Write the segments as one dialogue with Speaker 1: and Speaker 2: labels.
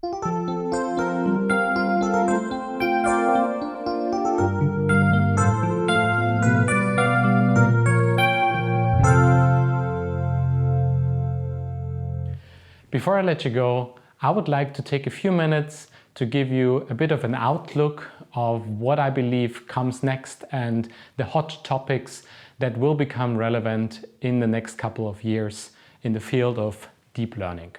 Speaker 1: Before I let you go, I would like to take a few minutes to give you a bit of an outlook of what I believe comes next and the hot topics that will become relevant in the next couple of years in the field of deep learning.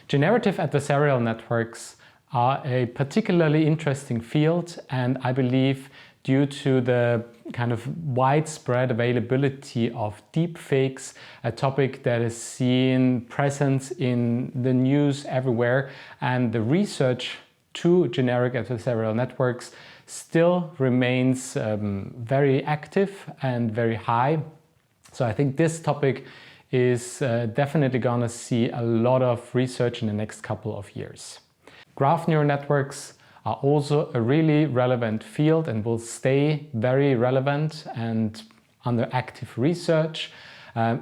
Speaker 1: Generative adversarial networks are a particularly interesting field, and I believe due to the kind of widespread availability of deepfakes, a topic that is seen present in the news everywhere, and the research to generic adversarial networks still remains very active and very high. So I think this topic is definitely gonna see a lot of research in the next couple of years. Graph neural networks are also a really relevant field and will stay very relevant and under active research,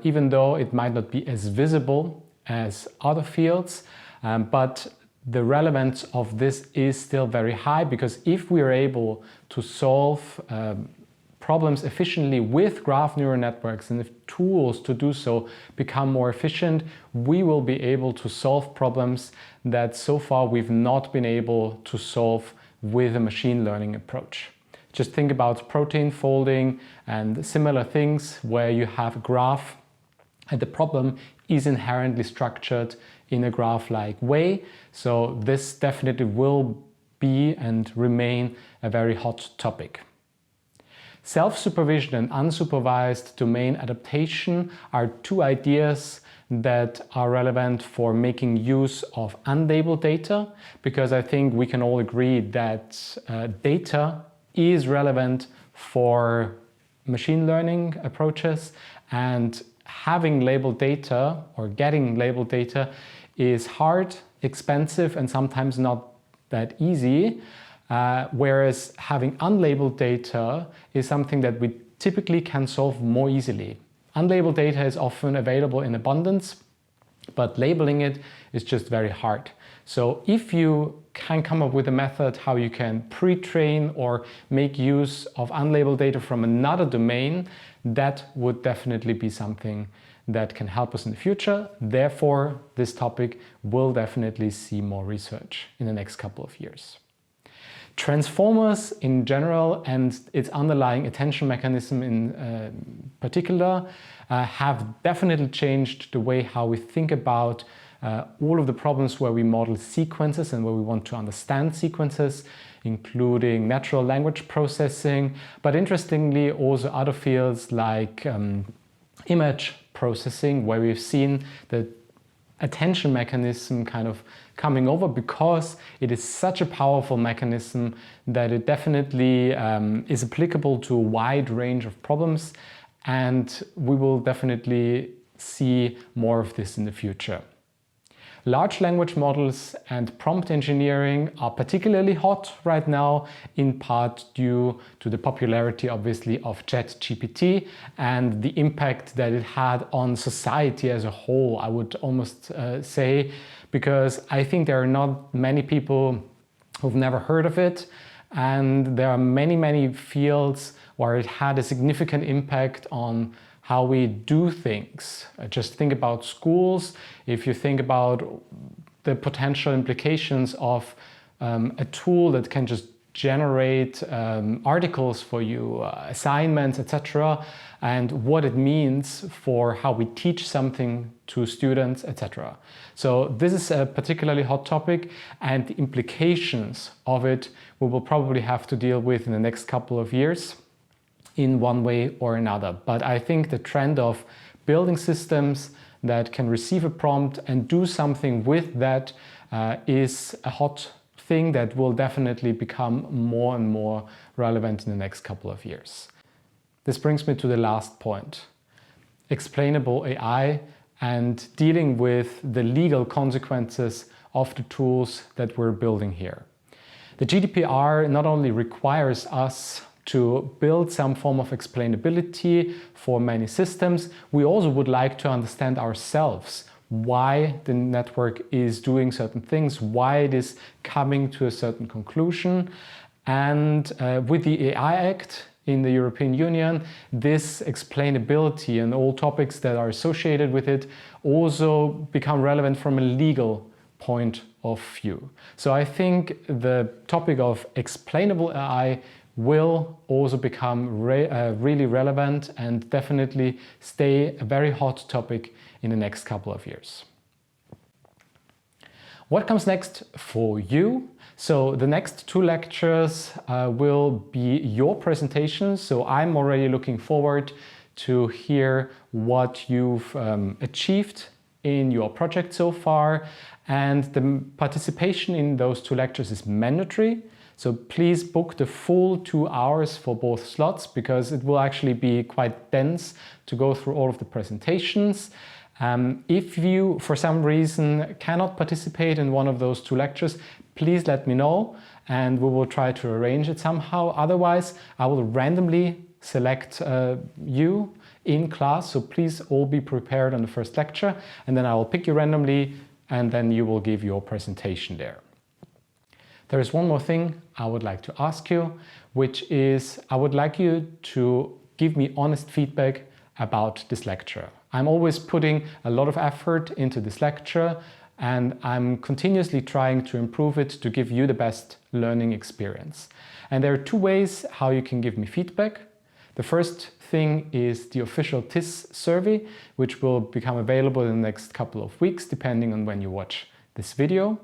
Speaker 1: even though it might not be as visible as other fields. But the relevance of this is still very high, because if we are able to solve problems efficiently with graph neural networks, and if tools to do so become more efficient, we will be able to solve problems that so far we've not been able to solve with a machine learning approach. Just think about protein folding and similar things where you have a graph and the problem is inherently structured in a graph-like way. So this definitely will be and remain a very hot topic. Self-supervision and unsupervised domain adaptation are two ideas that are relevant for making use of unlabeled data, because I think we can all agree that data is relevant for machine learning approaches, and having labeled data or getting labeled data is hard, expensive, and sometimes not that easy. Whereas having unlabeled data is something that we typically can solve more easily. Unlabeled data is often available in abundance, but labeling it is just very hard. So if you can come up with a method how you can pre-train or make use of unlabeled data from another domain, that would definitely be something that can help us in the future. Therefore, this topic will definitely see more research in the next couple of years. Transformers in general and its underlying attention mechanism in particular have definitely changed the way how we think about all of the problems where we model sequences and where we want to understand sequences, including natural language processing, but interestingly also other fields like image processing, where we've seen the attention mechanism kind of coming over, because it is such a powerful mechanism that it definitely is applicable to a wide range of problems, and we will definitely see more of this in the future. Large language models and prompt engineering are particularly hot right now, in part due to the popularity, obviously, of ChatGPT and the impact that it had on society as a whole, I would almost say, because I think there are not many people who've never heard of it, and there are many fields where it had a significant impact on how we do things. Just think about schools. If you think about the potential implications of a tool that can just generate articles for you, assignments, etc., and what it means for how we teach something to students, etc. So this is a particularly hot topic, and the implications of it we will probably have to deal with in the next couple of years in one way or another. But I think the trend of building systems that can receive a prompt and do something with that is a hot thing that will definitely become more and more relevant in the next couple of years. This brings me to the last point: explainable AI and dealing with the legal consequences of the tools that we're building here. The GDPR not only requires us to build some form of explainability for many systems, we also would like to understand ourselves why the network is doing certain things, why it is coming to a certain conclusion. And with the AI Act in the European Union, this explainability and all topics that are associated with it also become relevant from a legal point of view. So I think the topic of explainable AI will also become really relevant and definitely stay a very hot topic in the next couple of years. What comes next for you? So the next 2 lectures will be your presentations. So I'm already looking forward to hear what you've achieved in your project so far. And the participation in those 2 lectures is mandatory. So please book the full 2 hours for both slots, because it will actually be quite dense to go through all of the presentations. If you, for some reason, cannot participate in one of those 2 lectures, please let me know and we will try to arrange it somehow. Otherwise, I will randomly select you in class, so please all be prepared on the first lecture, and then I will pick you randomly and then you will give your presentation there. There is one more thing I would like to ask you, which is I would like you to give me honest feedback about this lecture. I'm always putting a lot of effort into this lecture and I'm continuously trying to improve it to give you the best learning experience. And there are 2 ways how you can give me feedback. The first thing is the official TIS survey, which will become available in the next couple of weeks, depending on when you watch this video.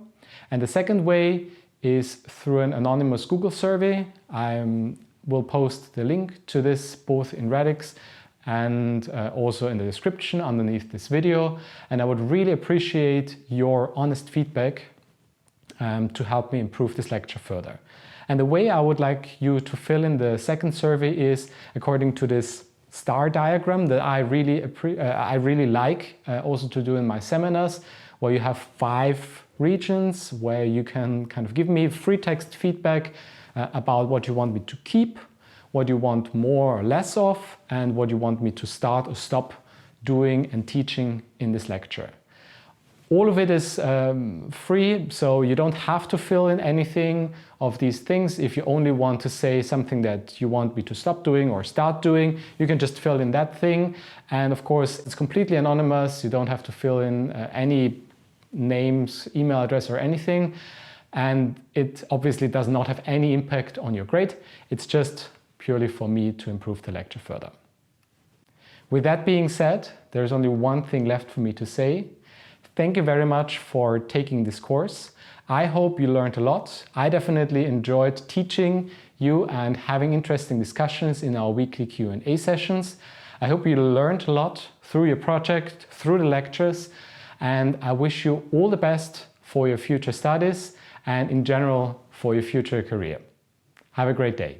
Speaker 1: And the second way is through an anonymous Google survey. I will post the link to this both in Radix and also in the description underneath this video. And I would really appreciate your honest feedback to help me improve this lecture further. And the way I would like you to fill in the second survey is according to this star diagram that I really like also to do in my seminars, where you have 5 regions where you can kind of give me free text feedback about what you want me to keep, what you want more or less of, and what you want me to start or stop doing and teaching in this lecture. All of it is free, so you don't have to fill in anything of these things. If you only want to say something that you want me to stop doing or start doing, you can just fill in that thing. And of course, it's completely anonymous. You don't have to fill in any names, email address or anything. And it obviously does not have any impact on your grade. It's just purely for me to improve the lecture further. With that being said, there's only one thing left for me to say. Thank you very much for taking this course. I hope you learned a lot. I definitely enjoyed teaching you and having interesting discussions in our weekly Q&A sessions. I hope you learned a lot through your project, through the lectures, and I wish you all the best for your future studies and in general for your future career. Have a great day.